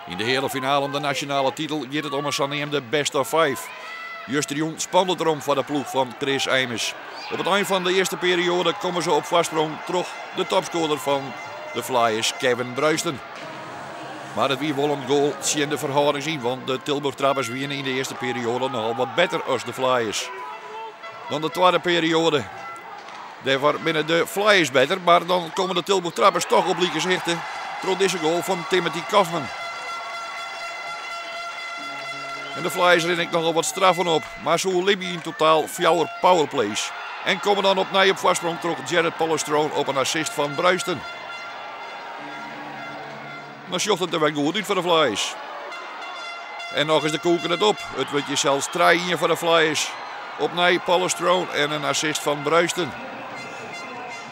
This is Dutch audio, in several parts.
In de hele finale om de nationale titel gaat het om een saneemde best of 5. Justerjoen spande erom voor de ploeg van Chris Eimers. Op het eind van de eerste periode komen ze op voorsprong terug de topscorer van de Flyers, Kevin Bruisten. Maar het wie wel een goal zien de verhouding zien, want de Tilburg Trappers winnen in de eerste periode nogal wat beter als de Flyers. Dan de tweede periode. Daar waren binnen de Flyers beter, maar dan komen de Tilburg Trappers toch op lieke zichten. Door deze goal van Timothy Kaufman. En de Flyers rennen ik nogal wat straffen op, maar zo liepen in totaal 4 powerplays. En komen dan opnieuw op voorsprong terug Jared Polostroon op een assist van Bruisten. Dan sjocht het er wel goed uit voor de Flyers. En nog eens de koeken het op. Het wordt je zelfs 3-1 voor de Flyers. Opnieuw Polostroon en een assist van Bruisten.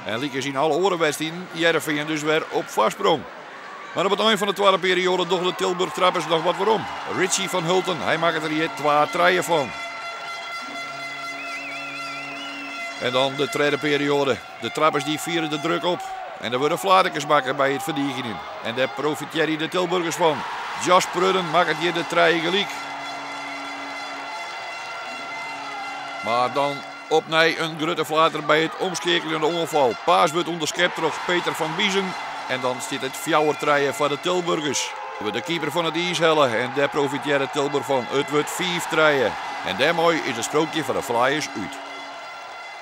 En lieken zien alle andere wedstrijden Heerenveen dus weer op voorsprong. Maar op het eind van de tweede periode doen de Tilburg Trappers nog wat waarom. Richie van Hulten, hij maakt er hier 2 van. En dan de tweede periode. De Trappers die vieren de druk op. En er worden fladekers maken bij het verdedigen. En daar profiteert de Tilburgers van. Josh Prudden maakt hier de 3 gelijk. Maar dan opnieuw een grote flater bij het omschakelende ongeval. Paas wordt onderschept door Peter van Biezen. En dan staat het 4-3 voor de Tilburgers. De keeper van het ijs hellen en daar profiteert de Tilburg van. Het wordt 5-3. En daarmee is het sprookje voor de Flyers uit.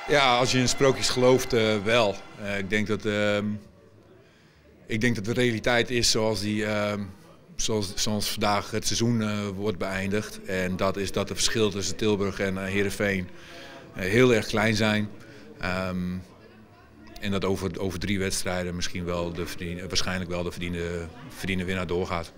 Ja, als je in sprookjes gelooft, wel. Ik denk dat de realiteit is zoals vandaag het seizoen wordt beëindigd. En dat is dat de verschillen tussen Tilburg en Heerenveen heel erg klein zijn. En dat over 3 wedstrijden misschien wel waarschijnlijk wel de verdiende winnaar doorgaat.